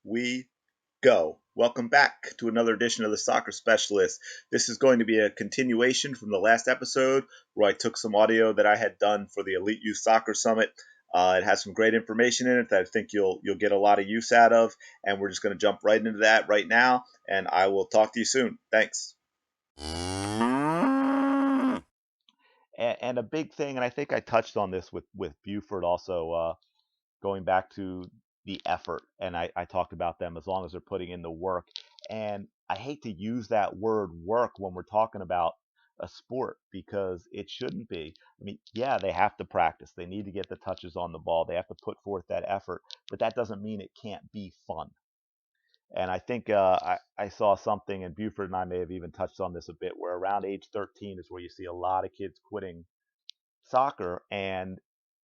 we go. Welcome back to another edition of the Soccer Specialist. This is going to be a continuation from the last episode where I took some audio that I had done for the Elite Youth Soccer Summit. It has some great information in it that I think you'll get a lot of use out of, and we're just going to jump right into that right now. And I will talk to you soon. Thanks. And a big thing, and I think I touched on this with Buford also, going back to the effort, and I talked about them as long as they're putting in the work. And I hate to use that word work when we're talking about a sport because it shouldn't be. I mean, yeah, they have to practice. They need to get the touches on the ball. They have to put forth that effort, but that doesn't mean it can't be fun. And I think I saw something, and Buford and I may have even touched on this a bit, where around age 13 is where you see a lot of kids quitting soccer, and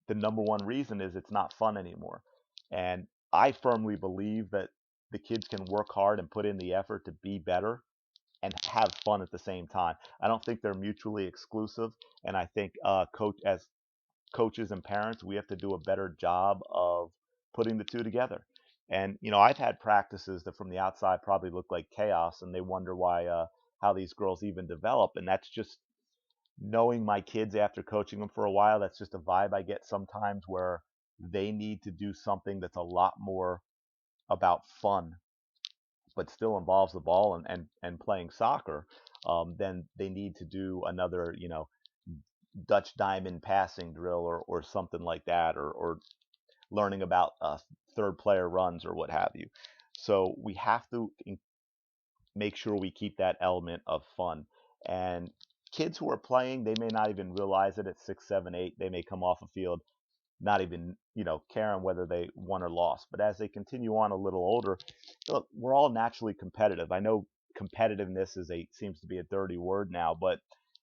the number one reason is it's not fun anymore. And I firmly believe that the kids can work hard and put in the effort to be better and have fun at the same time. I don't think they're mutually exclusive, and I think as coaches and parents, we have to do a better job of putting the two together. And I've had practices that from the outside probably look like chaos, and they wonder why how these girls even develop, and that's just knowing my kids after coaching them for a while. That's just a vibe I get sometimes where they need to do something that's a lot more about fun, but still involves the ball and playing soccer. Then they need to do another, Dutch diamond passing drill or something like that, or learning about third player runs or what have you. So we have to make sure we keep that element of fun. And kids who are playing, they may not even realize it at 6, 7, 8. They may come off a field not even, caring whether they won or lost. But as they continue on a little older, look, we're all naturally competitive. I know competitiveness seems to be a dirty word now, but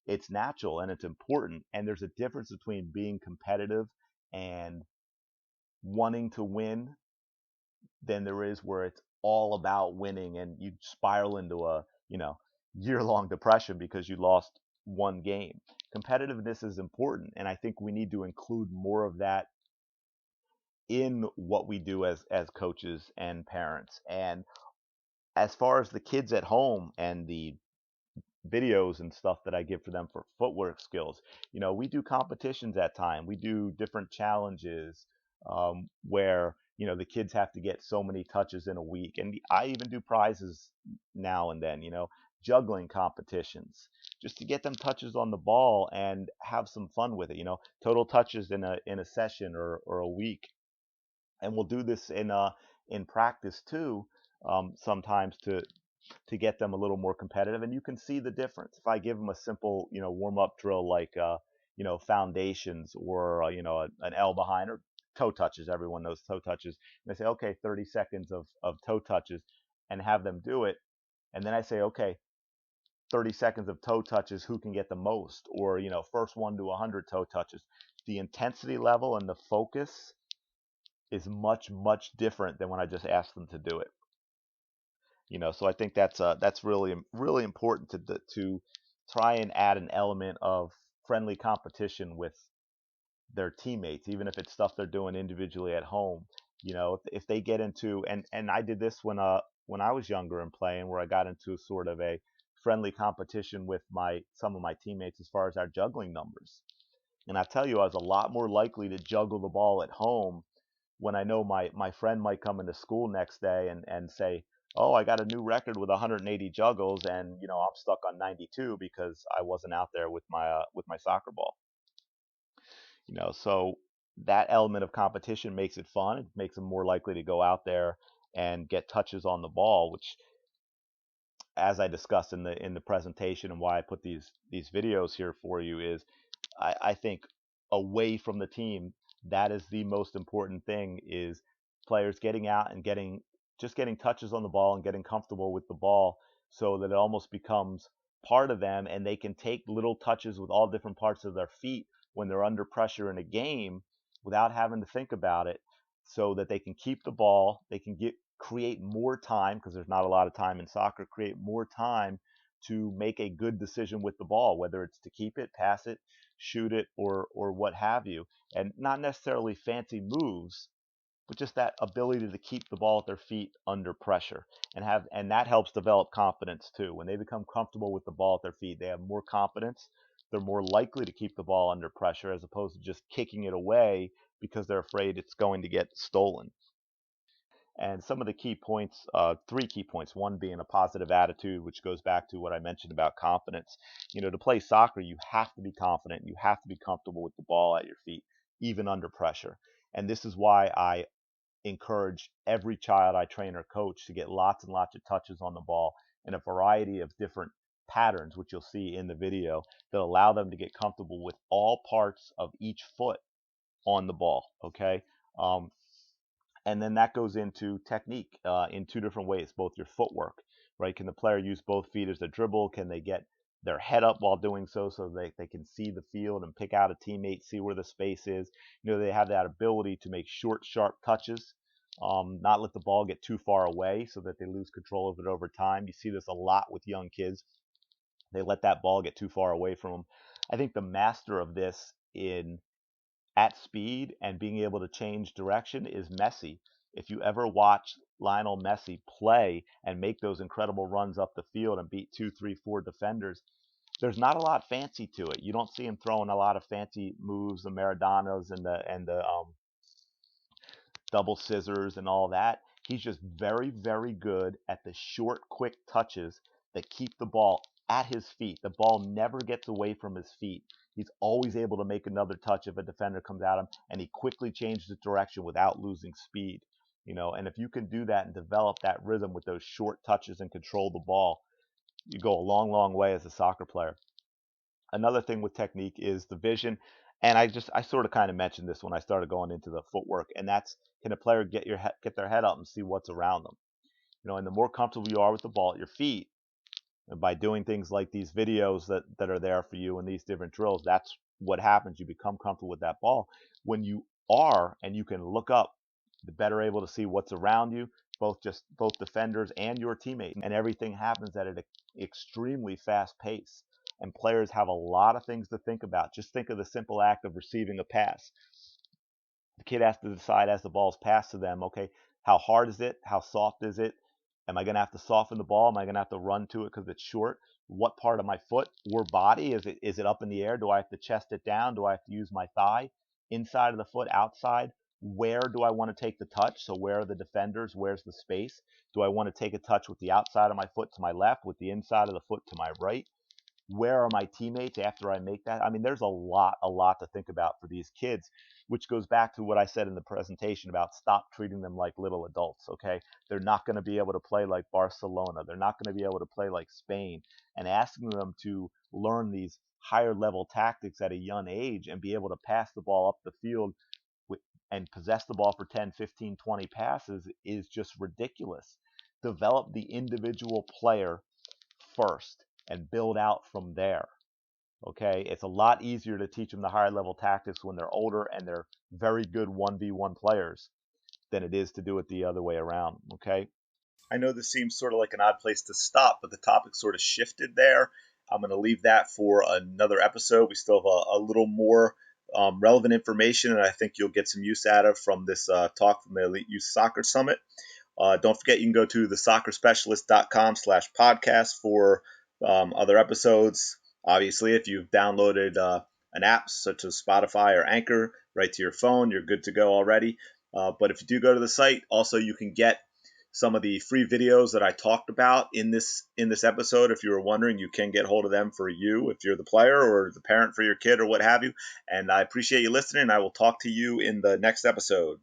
it's natural and it's important. And there's a difference between being competitive and wanting to win than there is where it's all about winning and you spiral into a, year-long depression because you lost one game. Competitiveness is important, and I think we need to include more of that in what we do as coaches and parents. And as far as the kids at home and the videos and stuff that I give for them for footwork skills. We do competitions at time. We do different challenges where the kids have to get so many touches in a week, and I even do prizes now and then. Juggling competitions just to get them touches on the ball and have some fun with it. Total touches in a session or a week, and we'll do this in practice too. Sometimes to get them a little more competitive, and you can see the difference if I give them a simple warm up drill like foundations or an L behind or toe touches. Everyone knows toe touches. And I say, okay, 30 seconds of toe touches, and have them do it. And then I say, okay, 30 seconds of toe touches, who can get the most? Or first one to 100 toe touches. The intensity level and the focus is much different than when I just ask them to do it. So I think that's really important to try and add an element of friendly competition with their teammates, even if it's stuff they're doing individually at home. If they get into, and I did this when I was younger and playing, where I got into sort of a friendly competition with my some of my teammates as far as our juggling numbers. And I tell you, I was a lot more likely to juggle the ball at home when I know my friend might come into school next day and say, "Oh, I got a new record with 180 juggles, and I'm stuck on 92 because I wasn't out there with my soccer ball." So that element of competition makes it fun. It makes them more likely to go out there and get touches on the ball, which, as I discussed in the presentation and why I put these videos here for you, is I think away from the team, that is the most important thing, is players getting out and getting touches on the ball and getting comfortable with the ball so that it almost becomes part of them, and they can take little touches with all different parts of their feet when they're under pressure in a game without having to think about it, so that they can keep the ball, they can create more time, because there's not a lot of time in soccer, create more time to make a good decision with the ball, whether it's to keep it, pass it, shoot it, or what have you. And not necessarily fancy moves, but just that ability to keep the ball at their feet under pressure and that helps develop confidence too. When they become comfortable with the ball at their feet, they have more confidence. They're more likely to keep the ball under pressure as opposed to just kicking it away because they're afraid it's going to get stolen. And some of the key points, three key points, one being a positive attitude, which goes back to what I mentioned about confidence. To play soccer, you have to be confident. You have to be comfortable with the ball at your feet, even under pressure. And this is why I encourage every child I train or coach to get lots and lots of touches on the ball in a variety of different patterns, which you'll see in the video, that allow them to get comfortable with all parts of each foot on the ball. Okay. And then that goes into technique in two different ways, both your footwork, right? Can the player use both feet as a dribble? Can they get their head up while doing so they can see the field and pick out a teammate, see where the space is? They have that ability to make short, sharp touches, not let the ball get too far away so that they lose control of it over time. You see this a lot with young kids. They let that ball get too far away from them. I think the master of this at speed and being able to change direction is Messi. If you ever watch Lionel Messi play and make those incredible runs up the field and beat 2, 3, 4 defenders, there's not a lot fancy to it. You don't see him throwing a lot of fancy moves, the Maradonas and the double scissors and all that. He's just very, very good at the short, quick touches that keep the ball at his feet. The ball never gets away from his feet. He's always able to make another touch if a defender comes at him, and he quickly changes direction without losing speed. And if you can do that and develop that rhythm with those short touches and control the ball, you go a long, long way as a soccer player. Another thing with technique is the vision. And I sort of kind of mentioned this when I started going into the footwork, and that's, can a player get their head up and see what's around them? And the more comfortable you are with the ball at your feet, and by doing things like these videos that are there for you and these different drills, that's what happens. You become comfortable with that ball. When you are and you can look up, the better able to see what's around you, both defenders and your teammate, and everything happens at an extremely fast pace. And players have a lot of things to think about. Just think of the simple act of receiving a pass. The kid has to decide as the ball's passed to them, okay, how hard is it? How soft is it? Am I going to have to soften the ball? Am I going to have to run to it because it's short? What part of my foot or body is it up in the air? Do I have to chest it down? Do I have to use my thigh? Inside of the foot, outside? Where do I want to take the touch? So where are the defenders? Where's the space? Do I want to take a touch with the outside of my foot to my left, with the inside of the foot to my right? Where are my teammates after I make that? I mean, there's a lot to think about for these kids, which goes back to what I said in the presentation about stop treating them like little adults, okay? They're not going to be able to play like Barcelona. They're not going to be able to play like Spain. And asking them to learn these higher level tactics at a young age and be able to pass the ball up the field and possess the ball for 10, 15, 20 passes is just ridiculous. Develop the individual player first and build out from there. Okay, it's a lot easier to teach them the higher level tactics when they're older and they're very good 1v1 players than it is to do it the other way around. Okay, I know this seems sort of like an odd place to stop, but the topic sort of shifted there. I'm going to leave that for another episode. We still have a little more relevant information, and I think you'll get some use out of from this talk from the Elite Youth Soccer Summit. Don't forget, you can go to thesoccerspecialist.com/podcast for other episodes. Obviously, if you've downloaded an app such as Spotify or Anchor right to your phone, you're good to go already. But if you do go to the site, also you can get some of the free videos that I talked about in this episode. If you were wondering, you can get hold of them for you if you're the player or the parent for your kid or what have you. And I appreciate you listening. I will talk to you in the next episode.